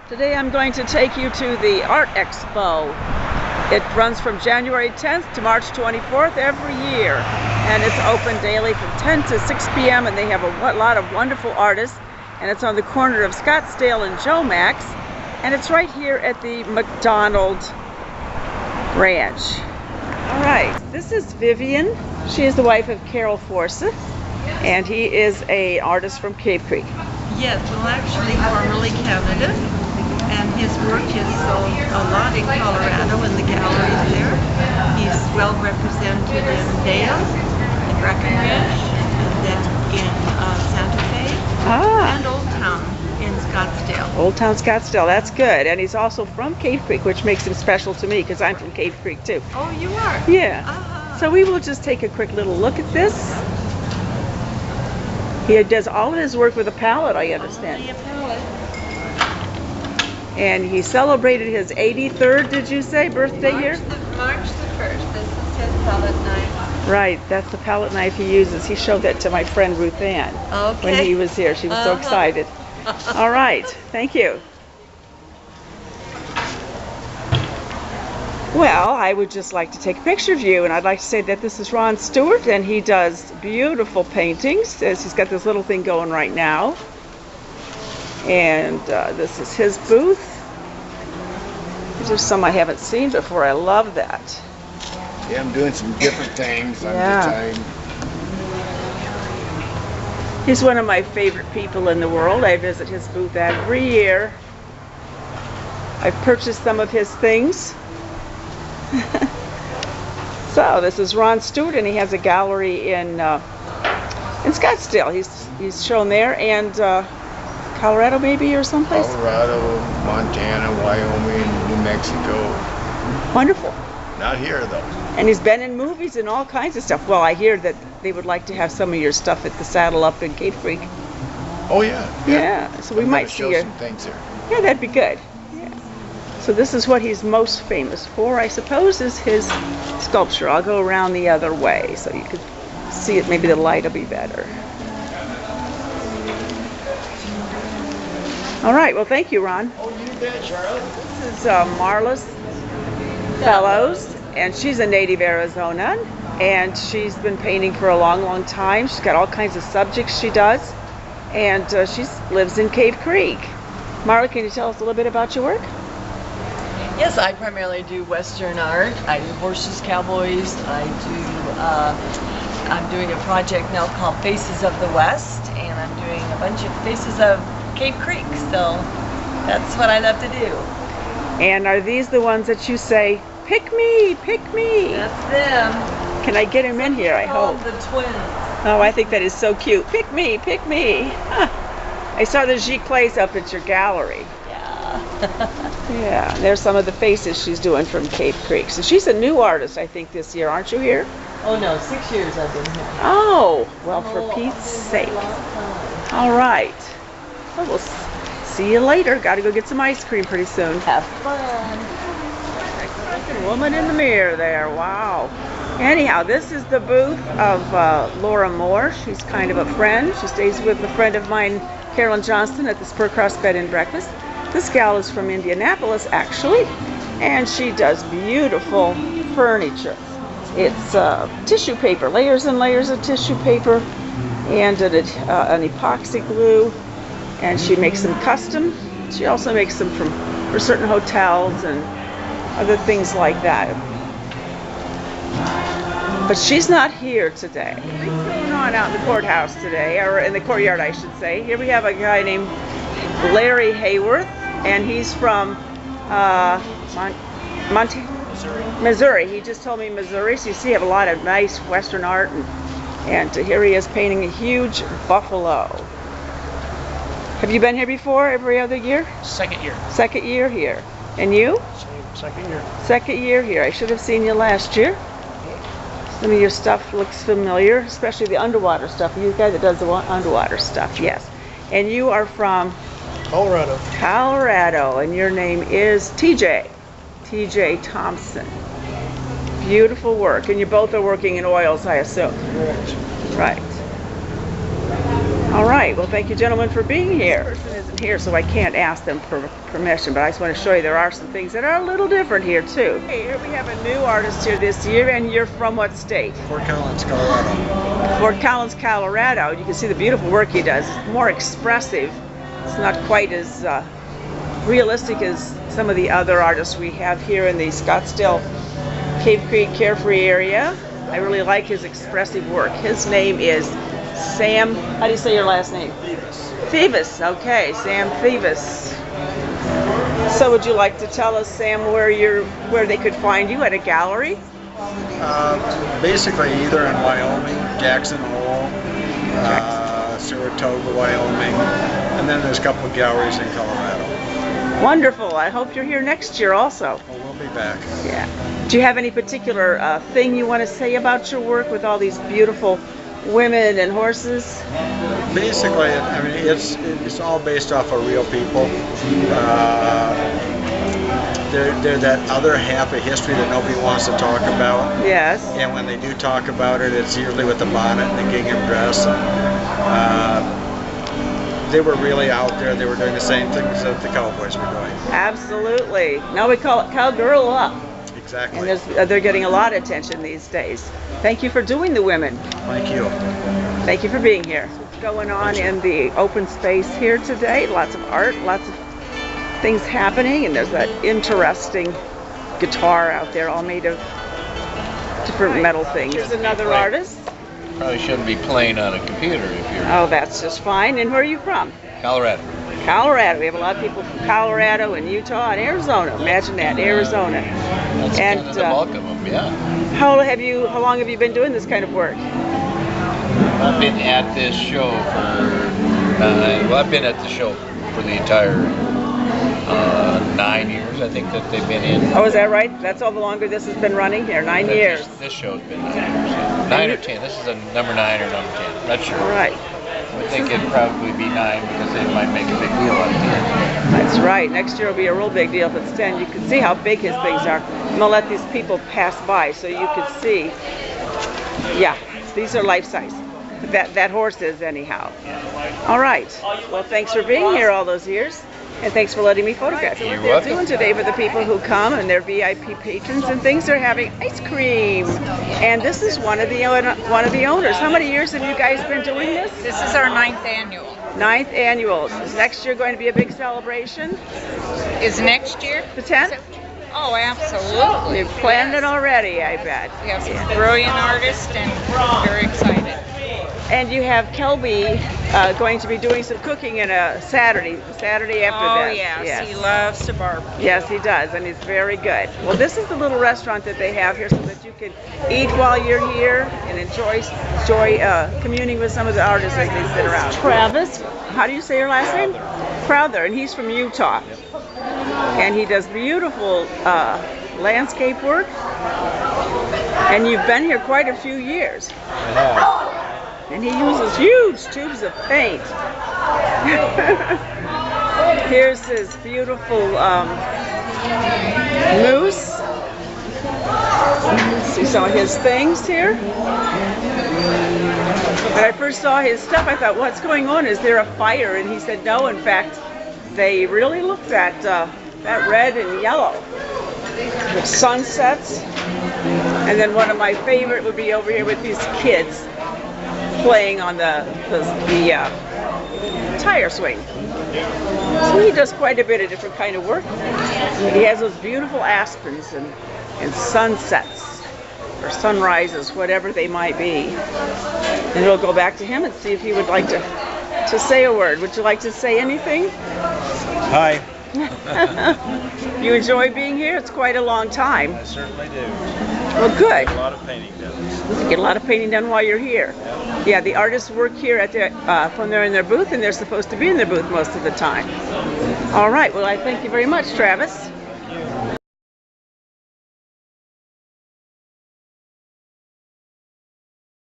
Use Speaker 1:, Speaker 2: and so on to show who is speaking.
Speaker 1: Today I'm going to take you to the Art Expo. It runs from January 10th to March 24th every year, and it's open daily from 10 to 6 p.m. and they have a lot of wonderful artists, and it's on the corner of Scottsdale and Joe Max, and it's right here at the McDonald Ranch. Alright, this is Vivian. She is the wife of Carol Forsyth, and he is an artist from Cave Creek.
Speaker 2: Yes, well actually formerly Canada, and his work is sold a lot in Colorado in the galleries there. He's well represented in Vail, in Breckenridge, and then in Santa Fe, and Old Town in Scottsdale.
Speaker 1: Old Town Scottsdale, that's good. And he's also from Cave Creek, which makes him special to me because I'm from Cave Creek too.
Speaker 2: Oh, you are?
Speaker 1: Yeah. So we will just take a quick little look at this. He does all of his work with a palette, I understand.
Speaker 2: Only a palette.
Speaker 1: And he celebrated his 83rd, did you say, birthday year?
Speaker 2: March the 1st. This is his palette knife.
Speaker 1: Right, that's the palette knife he uses. He showed that to my friend Ruth Ann when he was here. She was so excited. All right, thank you. Well, I would just like to take a picture of you, and I'd like to say that this is Ron Stewart, and he does beautiful paintings. He's got this little thing going right now. And this is his booth. These are some I haven't seen before. I love that.
Speaker 3: Yeah, I'm doing some different things all the time.
Speaker 1: He's one of my favorite people in the world. I visit his booth every year. I've purchased some of his things. So this is Ron Stewart, and he has a gallery in Scottsdale. He's shown there, and Colorado maybe, or someplace.
Speaker 3: Colorado, Montana, Wyoming, New Mexico.
Speaker 1: Wonderful.
Speaker 3: Not here though.
Speaker 1: And he's been in movies and all kinds of stuff. Well, I hear that they would like to have some of your stuff at the Saddle up in Cave Creek.
Speaker 3: Oh yeah.
Speaker 1: Yeah. So we might see you.
Speaker 3: Some things there.
Speaker 1: Yeah, that'd be good. So this is what he's most famous for, I suppose, is his sculpture. I'll go around the other way so you could see it. Maybe the light will be better. All right, well, thank you, Ron.
Speaker 3: Oh, you bet, Charlotte.
Speaker 1: This is Marla's Fellows, and she's a native Arizona, and she's been painting for a long, long time. She's got all kinds of subjects she does, and she lives in Cave Creek. Marla, can you tell us a little bit about your work?
Speaker 4: Yes, I primarily do Western art. I do horses, cowboys. I'm doing a project now called Faces of the West, and I'm doing a bunch of Faces of Cave Creek. So that's what I love to do.
Speaker 1: And are these the ones that you say, pick me, pick me?
Speaker 4: That's them.
Speaker 1: Can I get them in here, I hope?
Speaker 4: The twins.
Speaker 1: Oh, I think that is so cute. Pick me, pick me. Huh. I saw the giclées up at your gallery. Yeah, there's some of the faces she's doing from Cave Creek. So she's a new artist, I think, this year. Aren't you here?
Speaker 4: Oh no, 6 years I've been here.
Speaker 1: Oh, well, for Pete's sake. All right. Well, we'll see you later. Got to go get some ice cream pretty soon.
Speaker 4: Have fun.
Speaker 1: Woman in the mirror there. Wow. Anyhow, this is the booth of Laura Moore. She's kind of a friend. She stays with a friend of mine, Carolyn Johnston, at the Spur Cross Bed and Breakfast. This gal is from Indianapolis, actually, and she does beautiful furniture. It's tissue paper, layers and layers of tissue paper, and an epoxy glue, and she makes them custom. She also makes them for certain hotels and other things like that. But she's not here today. What's going on out in the courthouse today, or in the courtyard, I should say? Here we have a guy named Larry Hayworth, and he's from Missouri. He just told me Missouri. So you see, you have a lot of nice Western art, and here he is painting a huge buffalo. Have you been here before? Every other year?
Speaker 5: Second year.
Speaker 1: Second year here. And you?
Speaker 5: Second year.
Speaker 1: Second year here. I should have seen you last year. Some of your stuff looks familiar, especially the underwater stuff. You guy that does the underwater stuff, yes. And you are from
Speaker 5: Colorado.
Speaker 1: Colorado, and your name is TJ Thompson. Beautiful work, and you both are working in oils, I assume.
Speaker 5: Correct.
Speaker 1: Right. All right, well, thank you, gentlemen, for being here. This person isn't here, so I can't ask them for permission, but I just want to show you there are some things that are a little different here, too. Hey, here we have a new artist here this year, and you're from what state?
Speaker 6: Fort Collins, Colorado.
Speaker 1: Fort Collins, Colorado. You can see the beautiful work he does. It's more expressive. It's not quite as realistic as some of the other artists we have here in the Scottsdale, Cave Creek, Carefree area. I really like his expressive work. His name is Sam, how do you say your last name? Thievis, okay, Sam Thievis. So would you like to tell us, Sam, where they could find you at a gallery?
Speaker 6: Basically either in Wyoming, Jackson Hole, Saratoga, Wyoming, and then there's a couple of galleries in Colorado.
Speaker 1: Wonderful. I hope you're here next year also.
Speaker 6: Well, we'll be back.
Speaker 1: Yeah. Do you have any particular thing you want to say about your work with all these beautiful women and horses?
Speaker 6: Basically, I mean, it's all based off of real people. They're that other half of history that nobody wants to talk about.
Speaker 1: Yes.
Speaker 6: And when they do talk about it, it's usually with the bonnet and the gingham dress. They were really out there. They were doing the same things that the cowboys were doing.
Speaker 1: Absolutely. Now we call it cowgirl up.
Speaker 6: Exactly.
Speaker 1: And they're getting a lot of attention these days. Thank you for doing the women.
Speaker 6: Thank you.
Speaker 1: Thank you for being here. What's going on in the open space here today? Lots of art, lots of things happening, and there's that interesting guitar out there all made of different metal things. Here's another artist.
Speaker 7: Probably shouldn't be playing on a computer if you're
Speaker 1: Oh, that's just fine. And where are you from?
Speaker 7: Colorado.
Speaker 1: Colorado. We have a lot of people from Colorado and Utah and Arizona. Imagine that, Arizona.
Speaker 7: That's
Speaker 1: And,
Speaker 7: kind of the bulk of them, yeah.
Speaker 1: How long have you been doing this kind of work?
Speaker 7: I've been at this show I've been at the show for the entire 9 years, I think, that they've been in.
Speaker 1: Oh, is that right? That's all the longer this has been running here, 9 years.
Speaker 7: This show's been 9 years. Yeah. 9 or 10. This is a number 9 or number 10. Not sure.
Speaker 1: All right.
Speaker 7: I think it'd probably be 9 because they might make a big deal out of 10.
Speaker 1: That's right. Next year will be a real big deal if it's 10. You can see how big his things are. I'm going to let these people pass by so you can see. Yeah, these are life size. That horse is anyhow. All right. Well, thanks for being here all those years. And thanks for letting me photograph you. What they're doing today for the people who come and their VIP patrons and things, they're having ice cream. And this is one of the owners. How many years have you guys been doing this?
Speaker 8: This is our 9th annual.
Speaker 1: 9th annual. Is next year going to be a big celebration?
Speaker 8: Is next year?
Speaker 1: The 10th?
Speaker 8: Oh, absolutely.
Speaker 1: You've planned it already, I bet.
Speaker 8: We have some brilliant artists and very excited.
Speaker 1: And you have Kelby going to be doing some cooking in a Saturday after this.
Speaker 8: Oh, yes. He loves to barbecue.
Speaker 1: Yes, he does, and he's very good. Well, this is the little restaurant that they have here so that you can eat while you're here and enjoy communing with some of the artists as they sit around. Travis, how do you say your last name? Crowther, and he's from Utah. And he does beautiful landscape work. And you've been here quite a few years. And he uses huge tubes of paint. Here's his beautiful moose. See some of his things here. When I first saw his stuff, I thought, what's going on? Is there a fire? And he said, no, in fact, they really look that red and yellow. With sunsets. And then one of my favorite would be over here with these kids playing on the tire swing. So he does quite a bit of different kind of work. He has those beautiful aspens and sunsets or sunrises, whatever they might be. And we'll go back to him and see if he would like to say a word. Would you like to say anything?
Speaker 6: Hi.
Speaker 1: You enjoy being here? It's quite a long time.
Speaker 6: I certainly do.
Speaker 1: Well, good.
Speaker 6: A lot of painting done.
Speaker 1: You get a lot of painting done while you're here. Yeah, the artists work here at when they're in their booth, and they're supposed to be in their booth most of the time. All right. Well, I thank you very much, Travis.